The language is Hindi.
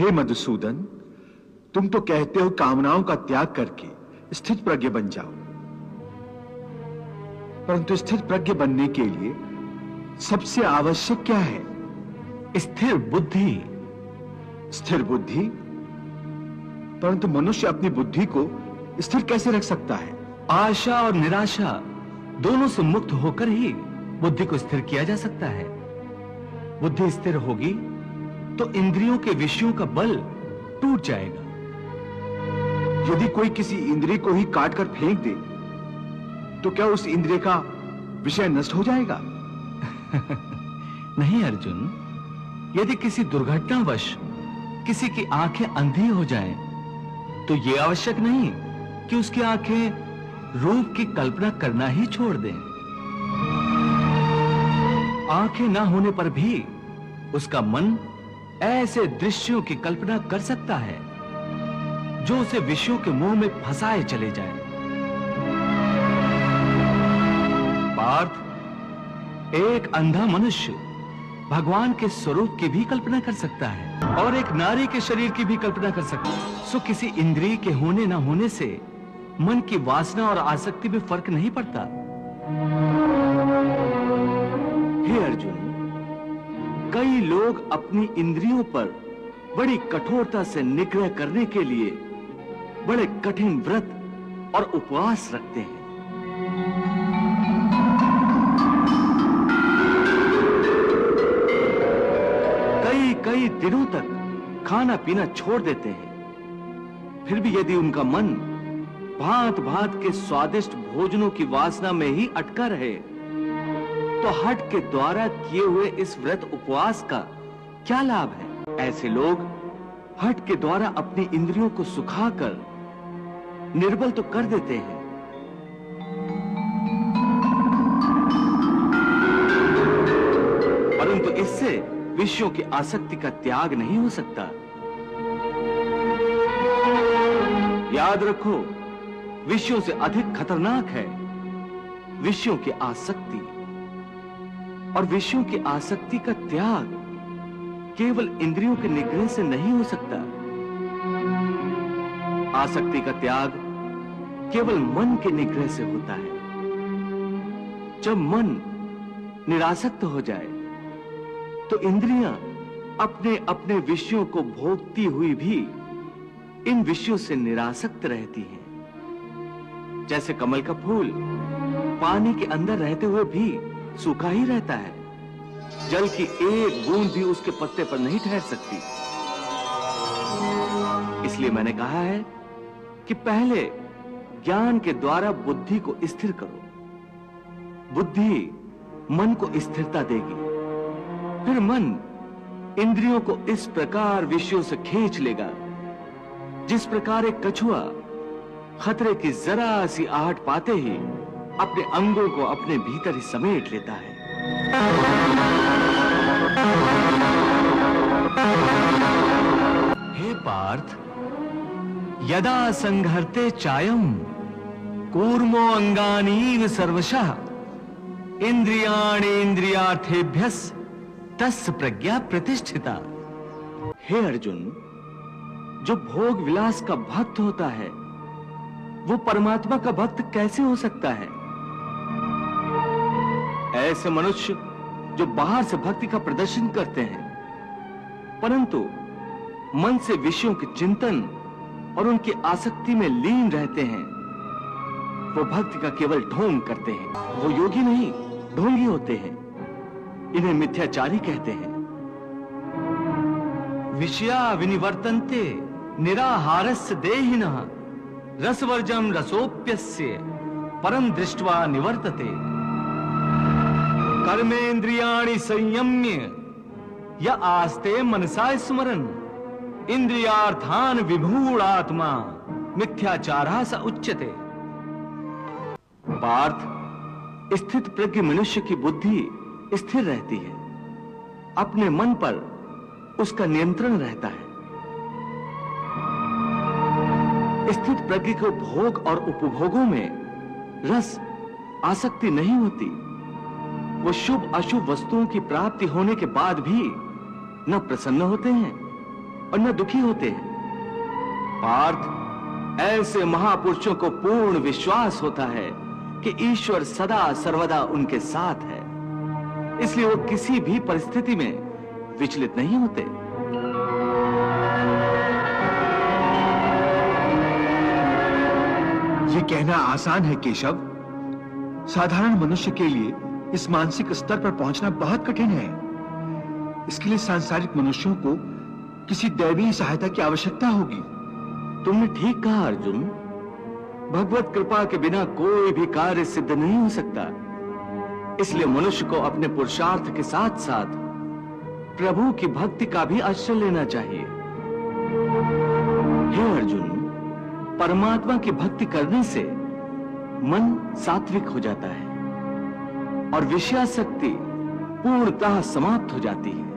हे मधुसूदन, तुम तो कहते हो कामनाओं का त्याग करके स्थित प्रज्ञ बन जाओ, परंतु स्थित प्रज्ञ बनने के लिए सबसे आवश्यक क्या है? स्थिर बुद्धि। स्थिर बुद्धि? परंतु मनुष्य अपनी बुद्धि को स्थिर कैसे रख सकता है? आशा और निराशा दोनों से मुक्त होकर ही बुद्धि को स्थिर किया जा सकता है। बुद्धि स्थिर होगी तो इंद्रियों के विषयों का बल टूट जाएगा। यदि कोई किसी इंद्रिय को ही काट कर फेंक दे तो क्या उस इंद्रिय का विषय नष्ट हो जाएगा? नहीं अर्जुन, यदि किसी दुर्घटनावश किसी की आंखें अंधी हो जाएं, तो यह आवश्यक नहीं कि उसकी आंखें रूप की कल्पना करना ही छोड़ दें। आंखें ना होने पर भी उसका मन ऐसे दृश्यों की कल्पना कर सकता है जो उसे विषयों के मुंह में फंसाए चले जाएं। पार्थ, एक अंधा मनुष्य भगवान के स्वरूप की भी कल्पना कर सकता है और एक नारी के शरीर की भी कल्पना कर सकता है। सो किसी इंद्रिय के होने ना होने से मन की वासना और आसक्ति में फर्क नहीं पड़ता। हे अर्जुन, कई लोग अपनी इंद्रियों पर बड़ी कठोरता से निग्रह करने के लिए बड़े कठिन व्रत और उपवास रखते हैं। कई दिनों तक खाना पीना छोड़ देते हैं। फिर भी यदि उनका मन भांत भांत के स्वादिष्ट भोजनों की वासना में ही अटका रहे तो हठ के द्वारा किए हुए इस व्रत उपवास का क्या लाभ है? ऐसे लोग हठ के द्वारा अपनी इंद्रियों को सुखाकर निर्बल तो कर देते हैं, परंतु इससे विषयों की आसक्ति का त्याग नहीं हो सकता। याद रखो, विषयों से अधिक खतरनाक है विषयों की आसक्ति, और विषयों की आसक्ति का त्याग केवल इंद्रियों के निग्रह से नहीं हो सकता। आसक्ति का त्याग केवल मन के निग्रह से होता है। जब मन निरासक्त हो जाए तो इंद्रियां अपने अपने विषयों को भोगती हुई भी इन विषयों से निरासक्त रहती हैं। जैसे कमल का फूल पानी के अंदर रहते हुए भी सूखा ही रहता है, जल की एक बूंद भी उसके पत्ते पर नहीं ठहर सकती। इसलिए मैंने कहा है कि पहले ज्ञान के द्वारा बुद्धि को स्थिर करो। बुद्धि मन को स्थिरता देगी, फिर मन इंद्रियों को इस प्रकार विषयों से खींच लेगा जिस प्रकार एक कछुआ खतरे की जरा सी आहट पाते ही अपने अंगों को अपने भीतर ही समेट लेता है। हे पार्थ, यदा संघर्ते चायम कूर्मो अंगानीव सर्वशः इंद्रियाणि इंद्रियार्थेभ्यस् तस्य प्रज्ञा प्रतिष्ठिता। हे अर्जुन, जो भोग विलास का भक्त होता है वो परमात्मा का भक्त कैसे हो सकता है? ऐसे मनुष्य जो बाहर से भक्ति का प्रदर्शन करते हैं परंतु मन से विषयों के चिंतन और उनकी आसक्ति में लीन रहते हैं, वो भक्ति का केवल ढोंग करते हैं। वो योगी नहीं, ढोंगी होते हैं। इन्हें मिथ्याचारी कहते हैं। विषया विनिवर्तन्ते निराहारस्य देहिनः रसवर्जम रसोप्यस्य परम दृष्ट्वा निवर्तते। कर्मेन्द्रियाणि संयम्य य आस्ते मनसा स्मरन् इंद्रियार्थान विभूढ़ात्मा मिथ्याचारः स उच्यते। पार्थ, स्थित प्रज्ञ मनुष्य की बुद्धि स्थिर रहती है, अपने मन पर उसका नियंत्रण रहता है। स्थित प्रज्ञ को भोग और उपभोगों में रस आसक्ति नहीं होती। वो शुभ अशुभ वस्तुओं की प्राप्ति होने के बाद भी न प्रसन्न होते हैं और न दुखी होते हैं। पार्थ, ऐसे महापुरुषों को पूर्ण विश्वास होता है कि ईश्वर सदा सर्वदा उनके साथ है, इसलिए वो किसी भी परिस्थिति में विचलित नहीं होते। ये कहना आसान है केशव, साधारण मनुष्य के लिए इस मानसिक स्तर पर पहुंचना बहुत कठिन है। इसके लिए सांसारिक मनुष्यों को किसी दैवीय सहायता की आवश्यकता होगी। तुमने ठीक कहा अर्जुन। भगवत कृपा के बिना कोई भी कार्य सिद्ध नहीं हो सकता। इसलिए मनुष्य को अपने पुरुषार्थ के साथ साथ प्रभु की भक्ति का भी आश्रय लेना चाहिए। हे अर्जुन, परमात्मा की भक्ति करने से मन सात्विक हो जाता है और विषयासक्ति पूर्णतः समाप्त हो जाती है।